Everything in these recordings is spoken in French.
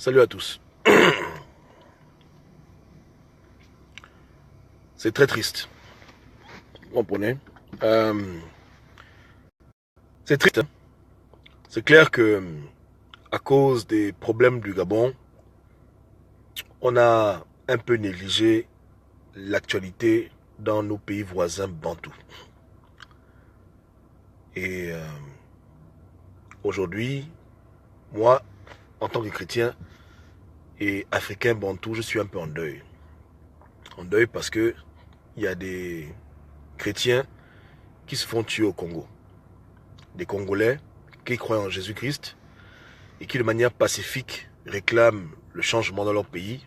Salut à tous. C'est très triste. Vous comprenez? C'est triste. Hein. C'est clair que à cause des problèmes du Gabon, on a un peu négligé l'actualité dans nos pays voisins bantous. Et aujourd'hui, moi, en tant que chrétien et africain bantou, je suis un peu en deuil. En deuil parce que il y a des chrétiens qui se font tuer au Congo. Des Congolais qui croient en Jésus-Christ et qui de manière pacifique réclament le changement dans leur pays,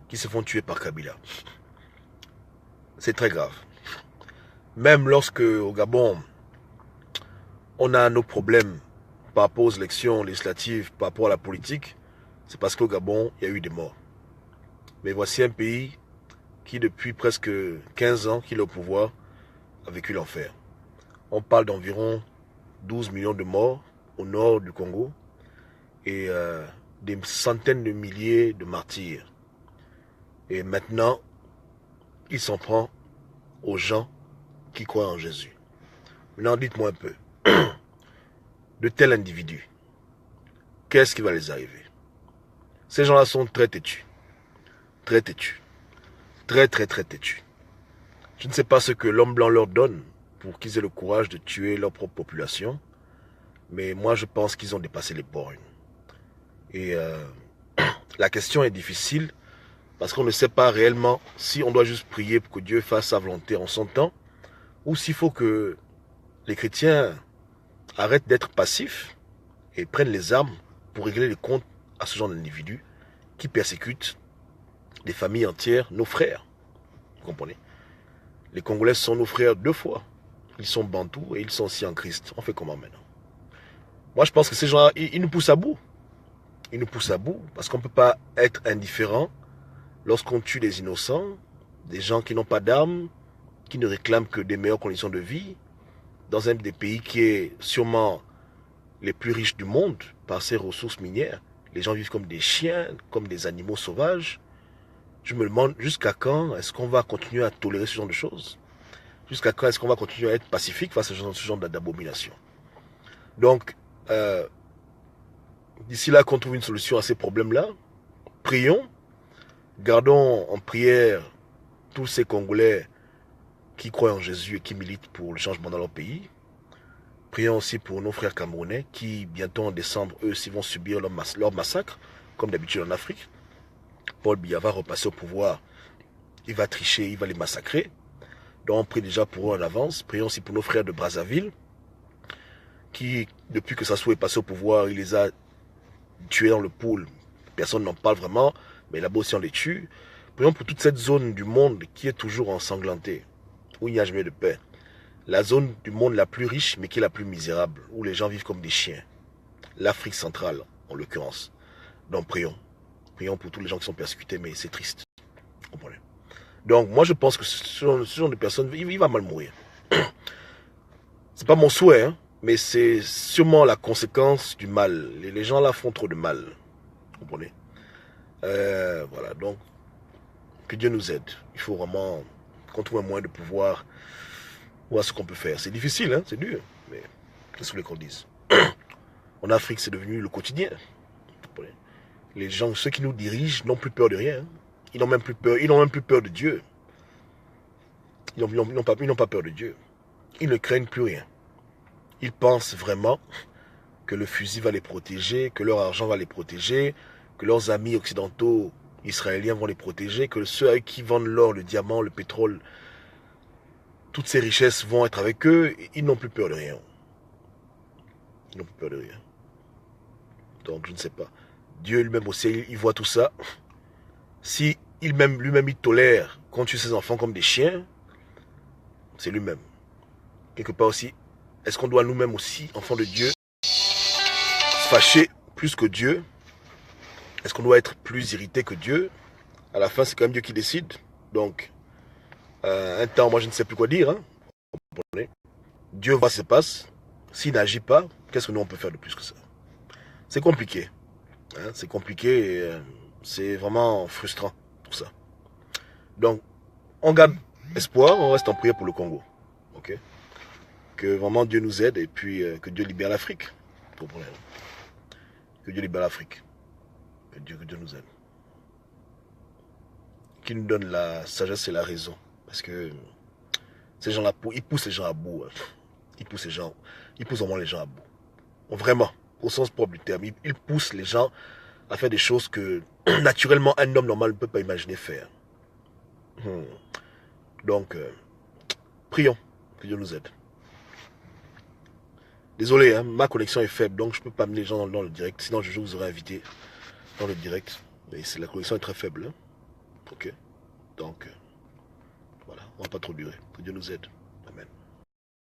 qui se font tuer par Kabila. C'est très grave. Même lorsque au Gabon, on a nos problèmes par rapport aux élections législatives, par rapport à la politique, c'est parce qu'au Gabon, il y a eu des morts. Mais voici un pays qui, depuis presque 15 ans qu'il est au pouvoir, a vécu l'enfer. On parle d'environ 12 millions de morts au nord du Congo et des centaines de milliers de martyrs. Et maintenant, il s'en prend aux gens qui croient en Jésus. Maintenant, dites-moi un peu, de tels individus, qu'est-ce qui va les arriver? Ces gens-là sont très têtus. Très têtus. Très têtus. Je ne sais pas ce que l'homme blanc leur donne pour qu'ils aient le courage de tuer leur propre population, mais moi je pense qu'ils ont dépassé les bornes. Et la question est difficile parce qu'on ne sait pas réellement si on doit juste prier pour que Dieu fasse sa volonté en son temps ou s'il faut que les chrétiens arrêtent d'être passifs et prennent les armes pour régler les comptes à ce genre d'individus qui persécutent des familles entières, nos frères. Vous comprenez? Les Congolais sont nos frères deux fois. Ils sont bantous et ils sont aussi en Christ. On fait comment maintenant? Moi, je pense que ces gens-là, ils nous poussent à bout. Ils nous poussent à bout parce qu'on ne peut pas être indifférent lorsqu'on tue des innocents, des gens qui n'ont pas d'armes, qui ne réclament que des meilleures conditions de vie, dans un des pays qui est sûrement les plus riches du monde par ses ressources minières. Les gens vivent comme des chiens, comme des animaux sauvages. Je me demande jusqu'à quand est-ce qu'on va continuer à tolérer ce genre de choses? Jusqu'à quand est-ce qu'on va continuer à être pacifique face à ce genre d'abomination? Donc, d'ici là qu'on trouve une solution à ces problèmes-là, prions, gardons en prière tous ces Congolais qui croient en Jésus et qui militent pour le changement dans leur pays. Prions aussi pour nos frères camerounais qui, bientôt en décembre, eux aussi vont subir leur massacre, comme d'habitude en Afrique. Paul Biya va repasser au pouvoir, il va tricher, il va les massacrer. Donc on prie déjà pour eux en avance. Prions aussi pour nos frères de Brazzaville, qui, depuis que Sassou est passé au pouvoir, il les a tués dans le pool. Personne n'en parle vraiment, mais là-bas aussi on les tue. Prions pour toute cette zone du monde qui est toujours ensanglantée, où il n'y a jamais de paix. La zone du monde la plus riche, mais qui est la plus misérable, où les gens vivent comme des chiens. L'Afrique centrale, en l'occurrence. Donc prions. Prions pour tous les gens qui sont persécutés, mais c'est triste. Comprenez? Donc moi je pense que ce genre de personnes, il va mal mourir. C'est pas mon souhait, hein, mais c'est sûrement la conséquence du mal. Les gens là font trop de mal. Vous comprenez? Voilà, donc que Dieu nous aide. Il faut vraiment qu'on trouve un moyen de pouvoir voir ce qu'on peut faire. C'est difficile, hein, c'est dur, mais qu'est-ce que vous voulez qu'on dise? En Afrique, c'est devenu le quotidien. Les gens, ceux qui nous dirigent, n'ont plus peur de rien. Ils n'ont même plus peur de Dieu. Ils n'ont pas peur de Dieu. Ils ne craignent plus rien. Ils pensent vraiment que le fusil va les protéger, que leur argent va les protéger, que leurs amis occidentaux, israéliens vont les protéger, que ceux avec qui vendent l'or, le diamant, le pétrole, toutes ces richesses vont être avec eux. Ils n'ont plus peur de rien. Ils n'ont plus peur de rien. Donc je ne sais pas. Dieu lui-même aussi, il voit tout ça. Si lui-même il tolère qu'on tue ses enfants comme des chiens, c'est lui-même. Quelque part aussi, est-ce qu'on doit nous-mêmes aussi, enfants de Dieu, se fâcher plus que Dieu? Est-ce qu'on doit être plus irrité que Dieu? À la fin, c'est quand même Dieu qui décide. Donc, un temps, moi je ne sais plus quoi dire. Hein. Dieu voit ce qui se passe. S'il n'agit pas, qu'est-ce que nous on peut faire de plus que ça? C'est compliqué. Hein, c'est compliqué et c'est vraiment frustrant, tout ça. Donc, on garde espoir, on reste en prière pour le Congo. Ok? Que vraiment Dieu nous aide et puis que Dieu libère l'Afrique. Que Dieu libère l'Afrique. Que Dieu nous aide. Qui nous donne la sagesse et la raison. Parce que ces gens-là, ils poussent les gens à bout. Hein. Ils poussent vraiment les gens à bout. Vraiment, au sens propre du terme. Ils poussent les gens à faire des choses que naturellement un homme normal ne peut pas imaginer faire. Donc, prions que Dieu nous aide. Désolé, hein, ma connexion est faible, donc je ne peux pas amener les gens dans le direct. Sinon, je vous aurais invité dans le direct. Mais la connexion est très faible. Hein. Ok. Donc, voilà, on ne va pas trop durer. Que Dieu nous aide.